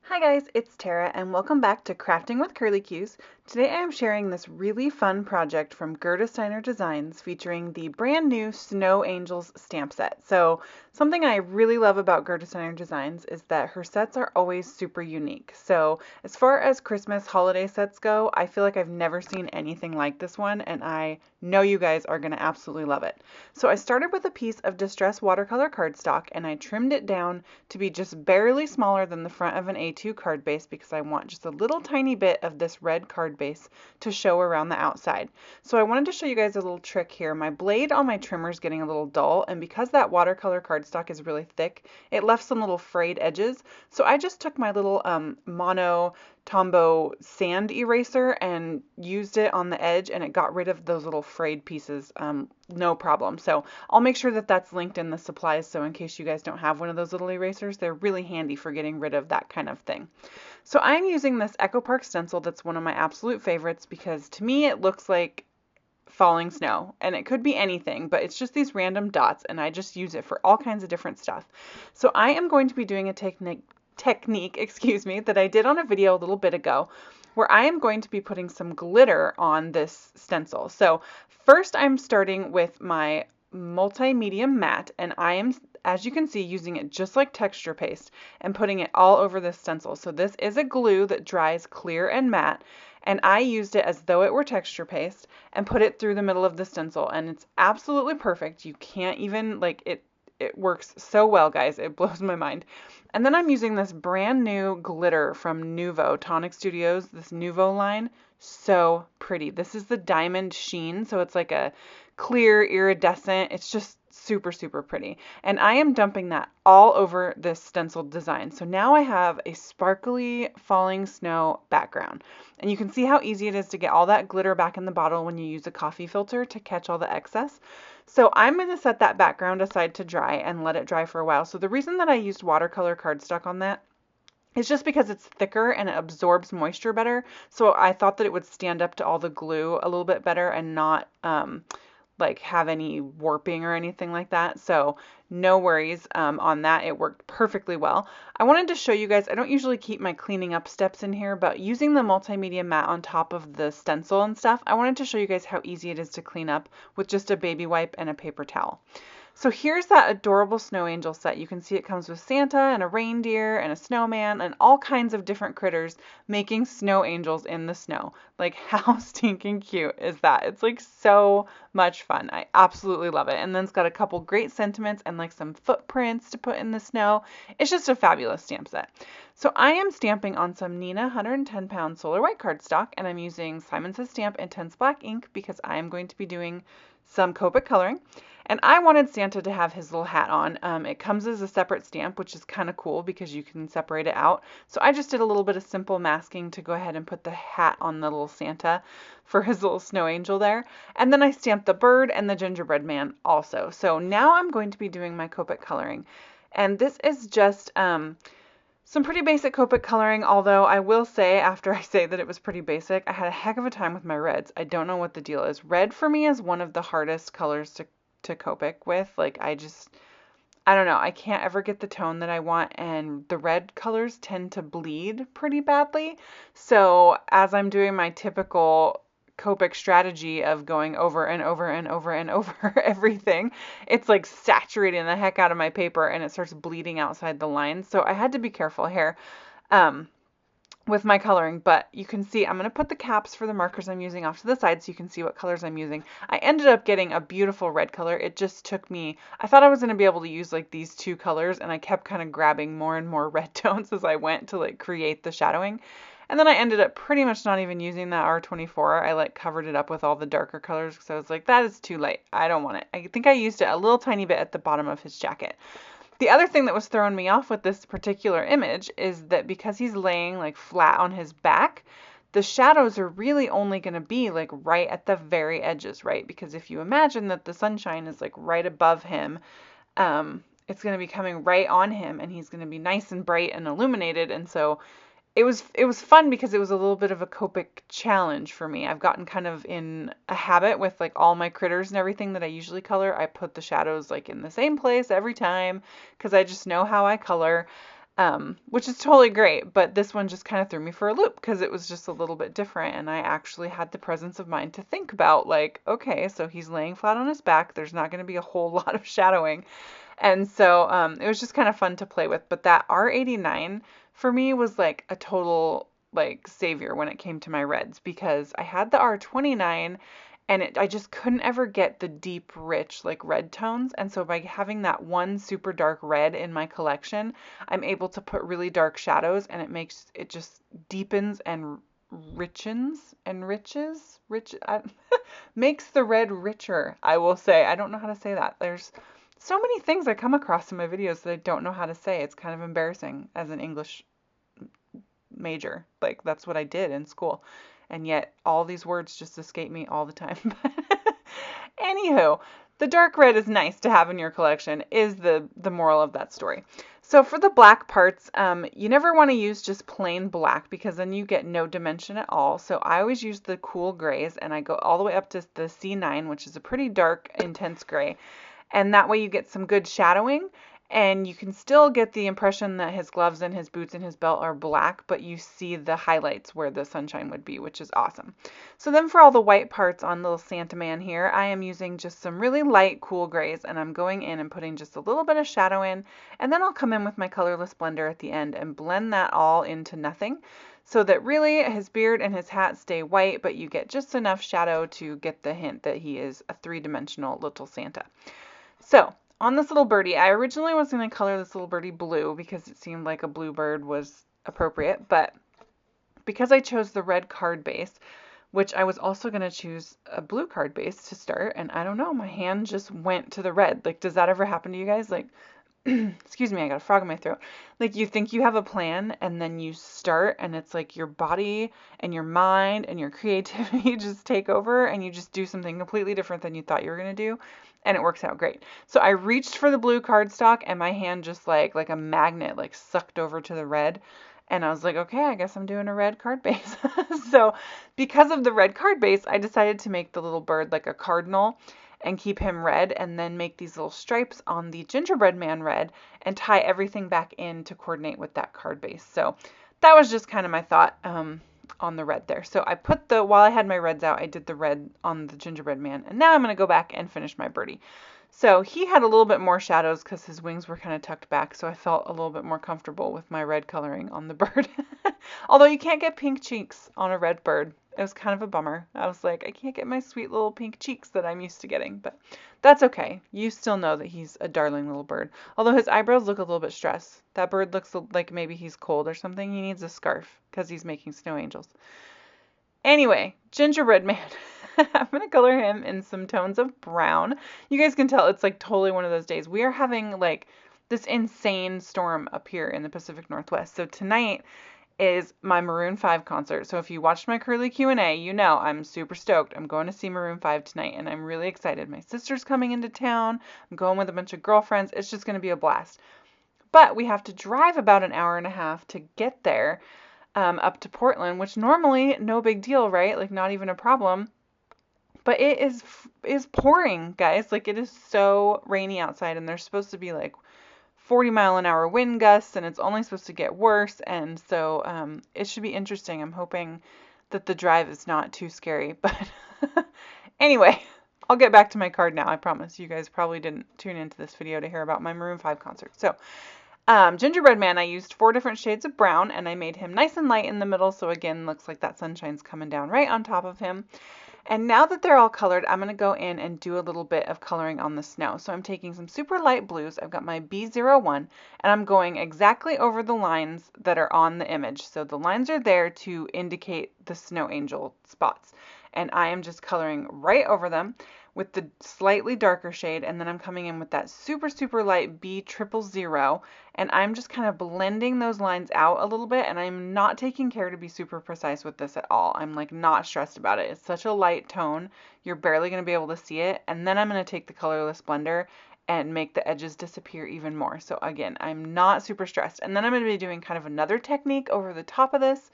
Hi guys, it's Tara and welcome back to Crafting with Curly Cues. Today I am sharing this really fun project from Gerda Steiner Designs featuring the brand new Snow Angels stamp set. So something I really love about Gerda Steiner Designs is that her sets are always super unique. So as far as Christmas holiday sets go, I feel like I've never seen anything like this one and I know you guys are going to absolutely love it. So I started with a piece of distress watercolor cardstock and I trimmed it down to be just barely smaller than the front of an A2 card base because I want just a little tiny bit of this red card base to show around the outside. So I wanted to show you guys a little trick here. My blade on my trimmer is getting a little dull, and because that watercolor cardstock is really thick, it left some little frayed edges. So I just took my little Mono Tombow sand eraser and used it on the edge, and it got rid of those little frayed pieces no problem. So I'll make sure that that's linked in the supplies, so in case you guys don't have one of those little erasers, they're really handy for getting rid of that kind of thing. So I'm using this Echo Park stencil that's one of my absolute favorites because to me it looks like falling snow, and it could be anything, but it's just these random dots, and I just use it for all kinds of different stuff. So I am going to be doing a technique, excuse me, that I did on a video a little bit ago, where I am going to be putting some glitter on this stencil. So first I'm starting with my multi-medium matte, and I am, as you can see, using it just like texture paste and putting it all over this stencil. So this is a glue that dries clear and matte, and I used it as though it were texture paste and put it through the middle of the stencil, and it's absolutely perfect. You can't even, like, it works so well, guys. It blows my mind. And then I'm using this brand new glitter from Nuvo, Tonic Studios, this Nuvo line. So pretty. This is the diamond sheen, so it's like a clear iridescent. It's just super, super pretty. And I am dumping that all over this stenciled design. So now I have a sparkly falling snow background. And you can see how easy it is to get all that glitter back in the bottle when you use a coffee filter to catch all the excess. So I'm going to set that background aside to dry and let it dry for a while. So the reason that I used watercolor cardstock on that is just because it's thicker and it absorbs moisture better. So I thought that it would stand up to all the glue a little bit better and not like have any warping or anything like that. So no worries on that. It worked perfectly well. I wanted to show you guys, I don't usually keep my cleaning up steps in here, but using the multimedia mat on top of the stencil and stuff, I wanted to show you guys how easy it is to clean up with just a baby wipe and a paper towel. So here's that adorable snow angel set. You can see it comes with Santa and a reindeer and a snowman and all kinds of different critters making snow angels in the snow. Like, how stinking cute is that? It's like so much fun. I absolutely love it. And then it's got a couple great sentiments and like some footprints to put in the snow. It's just a fabulous stamp set. So I am stamping on some Neenah 110 pound solar white cardstock, and I'm using Simon Says Stamp Intense Black ink because I am going to be doing some Copic coloring. And I wanted Santa to have his little hat on. It comes as a separate stamp, which is kind of cool because you can separate it out. So I just did a little bit of simple masking to go ahead and put the hat on the little Santa for his little snow angel there. And then I stamped the bird and the gingerbread man also. So now I'm going to be doing my Copic coloring. And this is just some pretty basic Copic coloring, although I will say, after I say that it was pretty basic, I had a heck of a time with my reds. I don't know what the deal is. Red for me is one of the hardest colors to Copic with. Like, I don't know, I can't ever get the tone that I want, and the red colors tend to bleed pretty badly. So as I'm doing my typical Copic strategy of going over and over and over and over everything, it's like saturating the heck out of my paper and it starts bleeding outside the lines. So I had to be careful here with my coloring, but you can see I'm going to put the caps for the markers I'm using off to the side so you can see what colors I'm using. I ended up getting a beautiful red color. It just took me, I thought I was going to be able to use like these two colors, and I kept kind of grabbing more and more red tones as I went to like create the shadowing. And then I ended up pretty much not even using that R24. I like covered it up with all the darker colors because I was like, that is too light. I don't want it. I think I used it a little tiny bit at the bottom of his jacket. The other thing that was throwing me off with this particular image is that because he's laying like flat on his back, the shadows are really only going to be like right at the very edges, right? Because if you imagine that the sunshine is like right above him, it's going to be coming right on him, and he's going to be nice and bright and illuminated. And so it was fun because it was a little bit of a Copic challenge for me. I've gotten kind of in a habit with like all my critters and everything that I usually color. I put the shadows like in the same place every time because I just know how I color. which is totally great. But this one just kind of threw me for a loop because it was just a little bit different. And I actually had the presence of mind to think about like, okay, so he's laying flat on his back. There's not going to be a whole lot of shadowing. And so it was just kind of fun to play with. But that R89 for me was like a total like savior when it came to my reds because I had the R29 and I just couldn't ever get the deep, rich like red tones. And so by having that one super dark red in my collection, I'm able to put really dark shadows and it just deepens and enriches, makes the red richer, I will say. I don't know how to say that. There's so many things I come across in my videos that I don't know how to say. It's kind of embarrassing as an English major. Like that's what I did in school. And yet all these words just escape me all the time. Anywho, the dark red is nice to have in your collection is the moral of that story. So for the black parts, you never want to use just plain black because then you get no dimension at all. So I always use the cool grays and I go all the way up to the C9, which is a pretty dark, intense gray. And that way you get some good shadowing and you can still get the impression that his gloves and his boots and his belt are black, but you see the highlights where the sunshine would be, which is awesome. So then for all the white parts on little Santa Man here, I am using just some really light cool grays and I'm going in and putting just a little bit of shadow in, and then I'll come in with my colorless blender at the end and blend that all into nothing so that really his beard and his hat stay white, but you get just enough shadow to get the hint that he is a three-dimensional little Santa. So on this little birdie, I originally was going to color this little birdie blue because it seemed like a blue bird was appropriate, but because I chose the red card base, which I was also going to choose a blue card base to start, and I don't know, my hand just went to the red. Like, does that ever happen to you guys? Like, excuse me, I got a frog in my throat. Like you think you have a plan and then you start and it's like your body and your mind and your creativity just take over and you just do something completely different than you thought you were going to do and it works out great. So I reached for the blue cardstock and my hand just like a magnet like sucked over to the red. And I was like, okay, I guess I'm doing a red card base. So because of the red card base, I decided to make the little bird like a cardinal and keep him red and then make these little stripes on the Gingerbread Man red and tie everything back in to coordinate with that card base. So that was just kind of my thought on the red there. So I put while I had my reds out, I did the red on the Gingerbread Man. And now I'm going to go back and finish my birdie. So he had a little bit more shadows because his wings were kind of tucked back. So I felt a little bit more comfortable with my red coloring on the bird. Although you can't get pink cheeks on a red bird. It was kind of a bummer. I was like, I can't get my sweet little pink cheeks that I'm used to getting, but that's okay. You still know that he's a darling little bird. Although his eyebrows look a little bit stressed. That bird looks like maybe he's cold or something. He needs a scarf because he's making snow angels. Anyway, Gingerbread Man. I'm going to color him in some tones of brown. You guys can tell it's like totally one of those days. We are having like this insane storm up here in the Pacific Northwest. So tonight is my Maroon 5 concert. So if you watched my Curly Q&A, you know I'm super stoked. I'm going to see Maroon 5 tonight and I'm really excited. My sister's coming into town. I'm going with a bunch of girlfriends. It's just going to be a blast. But we have to drive about an hour and a half to get there up to Portland, which normally no big deal, right? Like not even a problem. But it is pouring, guys. Like it is so rainy outside and there's supposed to be like 40-mile-an-hour wind gusts, and it's only supposed to get worse, and so it should be interesting. I'm hoping that the drive is not too scary, but anyway, I'll get back to my card now, I promise. You guys probably didn't tune into this video to hear about my Maroon 5 concert. So, Gingerbread Man, I used 4 different shades of brown, and I made him nice and light in the middle, so again, looks like that sunshine's coming down right on top of him. And now that they're all colored, I'm going to go in and do a little bit of coloring on the snow. So I'm taking some super light blues. I've got my B01, and I'm going exactly over the lines that are on the image. So the lines are there to indicate the snow angel spots. And I am just coloring right over them with the slightly darker shade, and then I'm coming in with that super, super light B000, and I'm just kind of blending those lines out a little bit, and I'm not taking care to be super precise with this at all. I'm like not stressed about it. It's such a light tone, you're barely going to be able to see it, and then I'm going to take the colorless blender and make the edges disappear even more. So again, I'm not super stressed. And then I'm going to be doing kind of another technique over the top of this.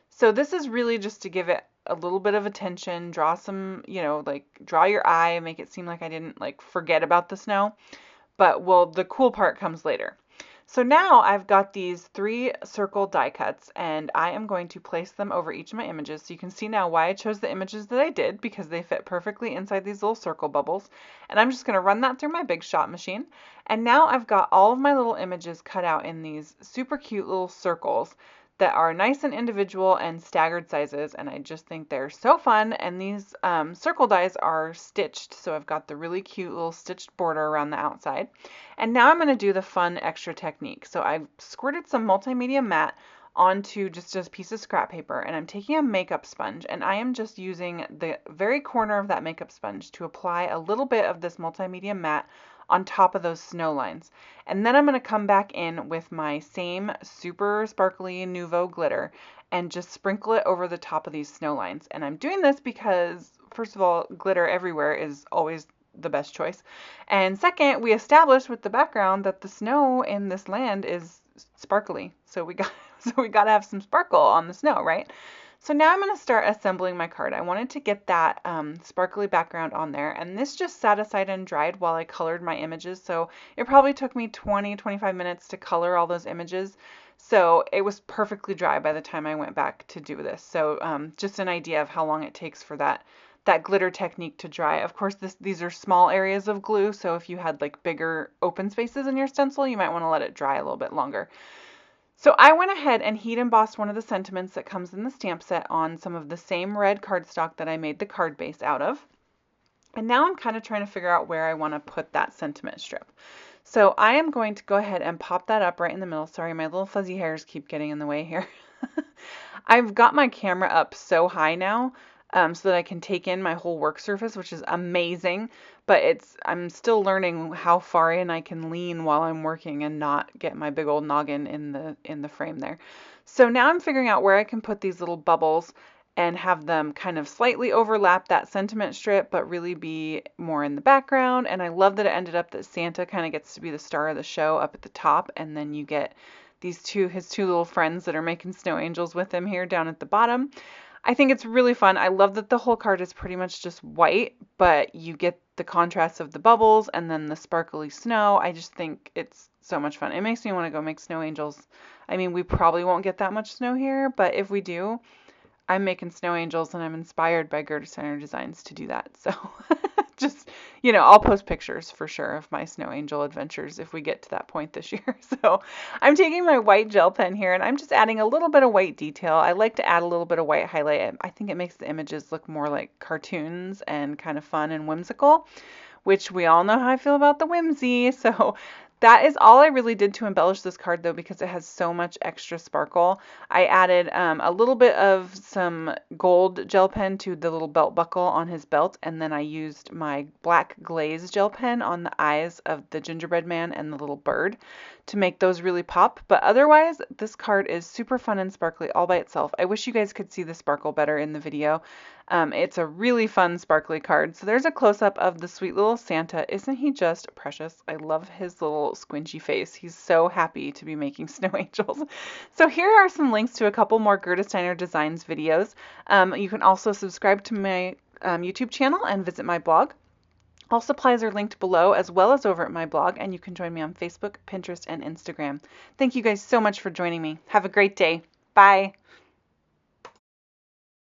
So this is really just to give it a little bit of attention, draw some, like draw your eye, make it seem like I didn't like forget about the snow. But the cool part comes later. So now I've got these 3 circle die cuts, and I am going to place them over each of my images. So you can see now why I chose the images that I did, because they fit perfectly inside these little circle bubbles. And I'm just going to run that through my Big Shot machine. And now I've got all of my little images cut out in these super cute little circles that are nice and individual and staggered sizes, and I just think they're so fun. And these circle dies are stitched, so I've got the really cute little stitched border around the outside. And now I'm going to do the fun extra technique. So I've squirted some multimedia matte onto just a piece of scrap paper, and I'm taking a makeup sponge, and I am just using the very corner of that makeup sponge to apply a little bit of this multimedia matte on top of those snow lines. And then I'm going to come back in with my same super sparkly Nuvo glitter and just sprinkle it over the top of these snow lines. And I'm doing this because, first of all, glitter everywhere is always the best choice. And second, we established with the background that the snow in this land is sparkly. So we got to have some sparkle on the snow, right? So now I'm going to start assembling my card. I wanted to get that sparkly background on there, and this just sat aside and dried while I colored my images. So it probably took me 20-25 minutes to color all those images. So it was perfectly dry by the time I went back to do this. So just an idea of how long it takes for that glitter technique to dry. Of course, these are small areas of glue, so if you had like bigger open spaces in your stencil, you might want to let it dry a little bit longer. So I went ahead and heat embossed one of the sentiments that comes in the stamp set on some of the same red cardstock that I made the card base out of. And now I'm kind of trying to figure out where I want to put that sentiment strip. So I am going to go ahead and pop that up right in the middle. Sorry, my little fuzzy hairs keep getting in the way here. I've got my camera up so high now so that I can take in my whole work surface, which is amazing, but I'm still learning how far in I can lean while I'm working and not get my big old noggin in the frame there. So now I'm figuring out where I can put these little bubbles and have them kind of slightly overlap that sentiment strip, but really be more in the background. And I love that it ended up that Santa kind of gets to be the star of the show up at the top, and then you get his two little friends that are making snow angels with him here down at the bottom. I think it's really fun. I love that the whole card is pretty much just white, but you get the contrast of the bubbles and then the sparkly snow. I just think it's so much fun. It makes me want to go make snow angels. I mean, we probably won't get that much snow here, but if we do, I'm making snow angels, and I'm inspired by Gerda Steiner Designs to do that. So just, I'll post pictures for sure of my snow angel adventures if we get to that point this year. So I'm taking my white gel pen here, and I'm just adding a little bit of white detail. I like to add a little bit of white highlight. I think it makes the images look more like cartoons and kind of fun and whimsical, which we all know how I feel about the whimsy. So that is all I really did to embellish this card, though, because it has so much extra sparkle. I added a little bit of some gold gel pen to the little belt buckle on his belt, and then I used my black glaze gel pen on the eyes of the gingerbread man and the little bird to make those really pop. But otherwise, this card is super fun and sparkly all by itself. I wish you guys could see the sparkle better in the video. It's a really fun sparkly card. So there's a close-up of the sweet little Santa. Isn't he just precious? I love his little squinchy face. He's so happy to be making snow angels. So here are some links to a couple more Gerda Steiner Designs videos. You can also subscribe to my YouTube channel and visit my blog. All supplies are linked below, as well as over at my blog, and you can join me on Facebook, Pinterest, and Instagram. Thank you guys so much for joining me. Have a great day. Bye.